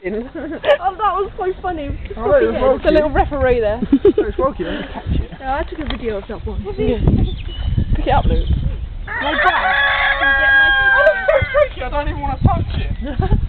Oh, that was so funny. Oh, it was It's a little referee there. It's Rocky, I didn't catch it. Yeah, I took a video of that one. Pick it up, Luke. My dad. Oh, it's so freaky, I don't even want to touch it.